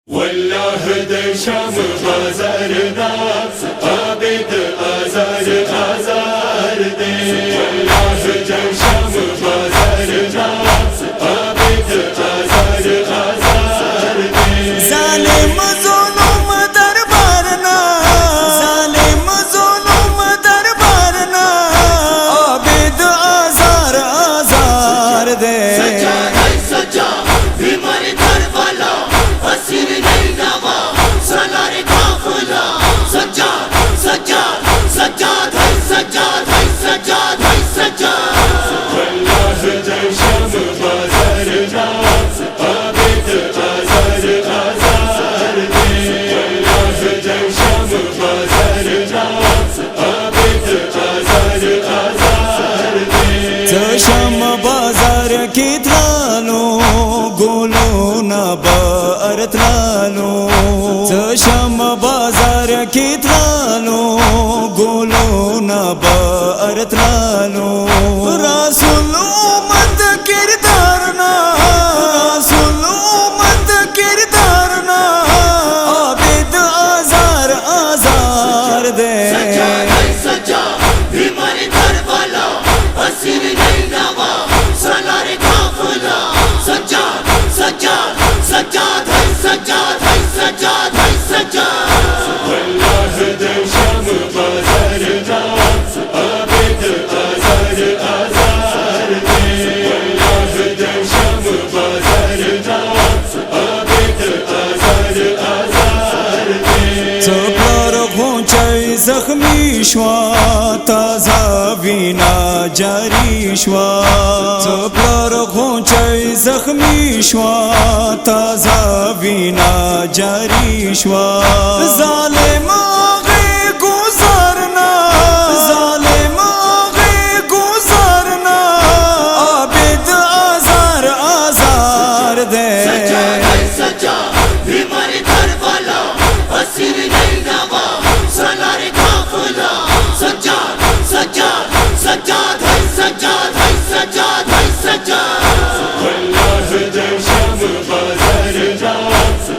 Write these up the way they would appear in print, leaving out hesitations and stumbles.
واللہ در شام بازار دا عابد آزار آزار دے واللہ در شام بازار دا عابد آزار آزار دے ظالم ظلم دربارنا ظالم ظلم دربارنا عابد آزار آزار دے سجاد ہے سجا بیمار گھر والا اسیر نہیں نوا سالار قافلہ سجاد سجاد سجاد ہے سجاد ہے سجاد ہے سجاد واللہ در شام بازار دا عابد آزار آزار دے واللہ در شام بازار دا عابد آزار آزار دے چشم بازار کی تھالو گولو نبا ارتلالو چشم بازار کی تھالو گولو نبا ارتلالو رسول امت کردارنا رسول امت کردارنا عابد آزار آزار دے سجاد ہے سجا بیمار گھر والا اسیر نہیں نوا سالار قافلہ سجاد سجاد سجاد ہے سجاد ہے سجاد ہے سجاد واللہ در شام بازار دا عابد آزار آزار دے واللہ در شام بازار دا عابد آزار آزار دے چپلار گھونچائی زخمی شوا تازہ وینا جاری شوا چپلار گھونچائی زخمی شوا تازہ وینا جاری شوا ظالم آگے گزارنا ظالم آگے گزارنا عابد آزار آزار دے سجاد ہے سجا بیمار گھر والا اسیر نہیں نوا سالار قافلہ سجاد سجاد سجاد ہے سجاد ہے سجاد ہے سجاد واللہ در شام بازار دا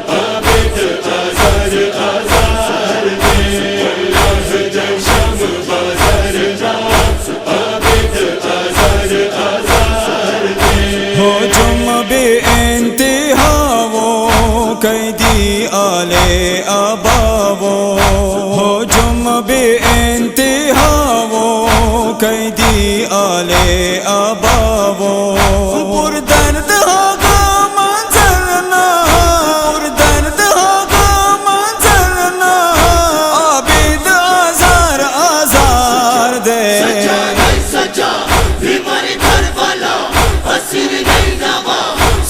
عابد آزار آزار دے واللہ در شام بازار دا عابد آزار آزار دے ہو تم بے انتہا وہ قیدی آل آبا ہو تم بے انتہا وہ قیدی آل آبا پر درد ہوگا منظرنا پر درد ہوگا منظرنا عابد آزار آزار دے سجاد ہے سجا بیمار گھر والا اسیر نہیں نوا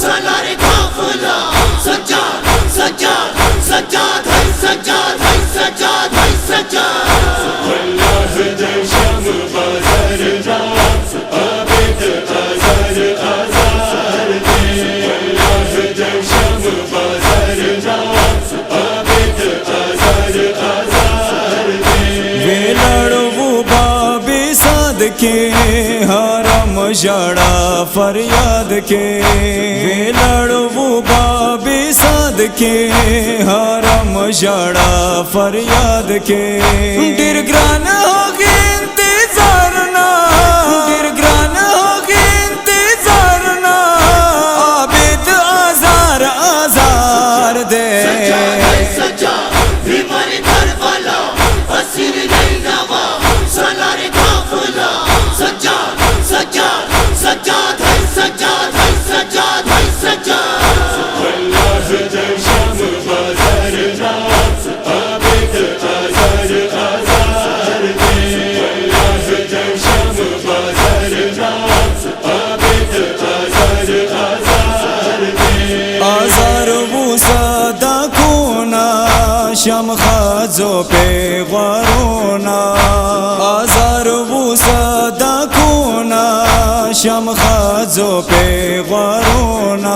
سالار قافلہ سجاد سجاد سجاد ہے سجاد ہے سجاد ہے سجاد واللہ در شام بازار دا عابد آزار آزار دے واللہ در شام بازار دا عابد آزار آزار دے ویلڑو باب صد کے حرم جڑا فریاد کے ویلڑو باب صد کے حرم جڑا فریاد کے ڈر گران ہوگی انتظارنا ڈر گران ہوگی انتظارنا عابد آزار آزار دے سجاد ہے سجا بیمار گھر والا اسیر نہیں نوا سالار قافلہ سجاد سجاد سجاد ہے سجاد ہے سجاد ہے سجاد واللہ در شام بازار دا عابد آزار آزار دے واللہ در شام بازار دا عابد آزار آزار دے آزار وہ سادہ کونا شم خازوں پہ غارونا آزار وہ سادہ کونا شم خازوں پہ غارونا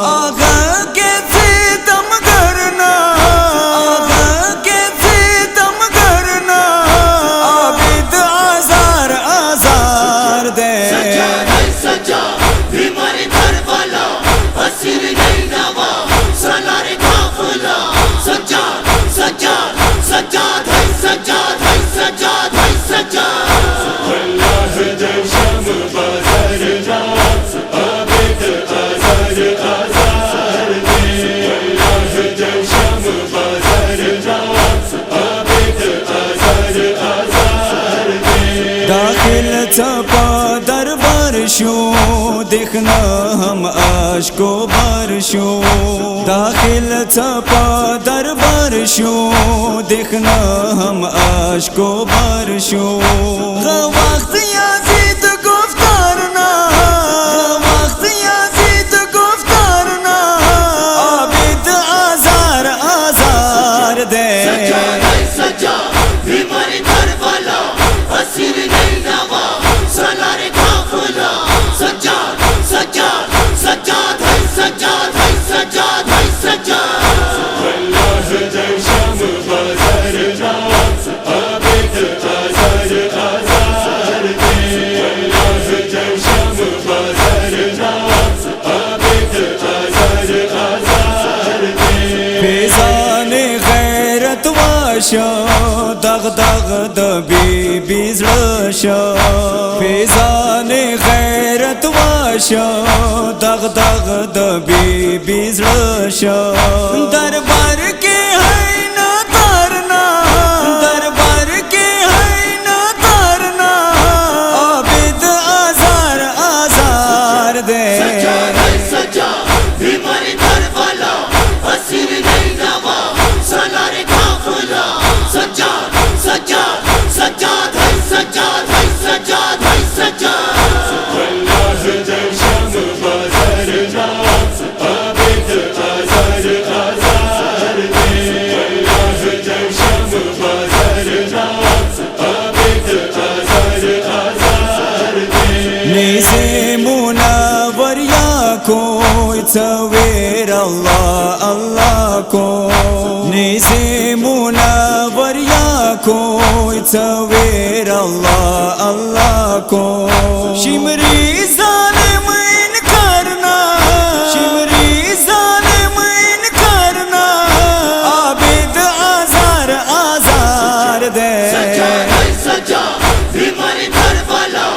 آگا کے ستم کرنا آگا کے ستم کرنا عابد آزار آزار دے سجاد ہے سجا بیمار گھر والا اسیر نہیں نوا سالار قافلہ شو دیکھنا ہم اشکو بار شو داخل چھپا دربار شو دیکھنا ہم اشکو بار شو وقت یزید گفتارنا وقت یزید گفتارنا عابد آزار آزار دے سجاد ہے سجاد بیمار کربلا اسیر نینوا سالار قافلہ سجاد سجاد سجاد ہے سجاد ہے سجاد ہے سجاد اللہ جیشم بازر ناز عابد ازر ازر دے اللہ جیشم بازر ناز عابد ازر ازر دے فیضان غیرت واشا دغ دغ دبی بیزرشا فیضان غیرت واشا دغ دغ دبی بیزرشا دربار کے ہے نہ تارنا دربار کے ہے نہ تارنا عابد آزار آزار دے سجاد ہے سجاد بیمار کربلا اسیر نینوا سالار قافلہ سجاد سجاد سجاد ہے سجاد ہے سجاد ہے سجاد اللہ جیشم بازر ناز عابد ازر ازر دے اللہ جیشم بازر ناز عابد ازر ازر دے نیزے منور یا کوئی تصویر اللہ اللہ کو نیزے منور یا کوئی تصویر اللہ اللہ کو شمری ظالم کرنا شمری ظالم کرنا عابد آزار آزار دے سجاد ہے سجاد بیمار کربلا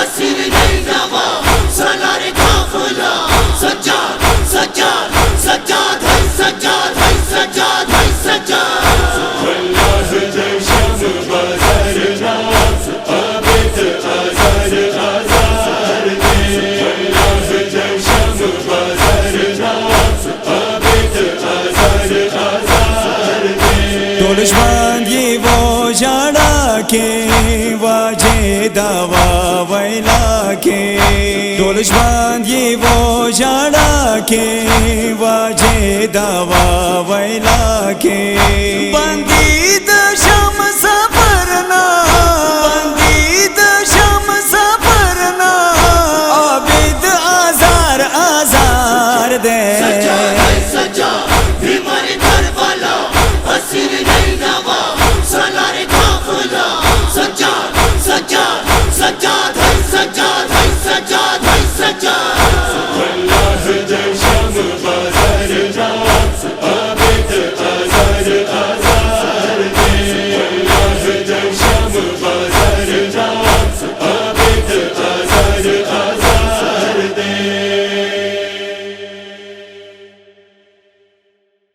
اسیر نینوا سالار قافلہ سجاد سجاد سجاد ہے سجاد ہے سجاد ہے سجاد اللہ جیشم بازر ناز عابد ازر ازر دے اللہ جیشم بازر ناز عابد ازر ازر دے دشمن یہ وہ جاڑا کے واجے دوا ویلا کے دشمن یہ وہ جاڑا کے واجے دوا ویلا کے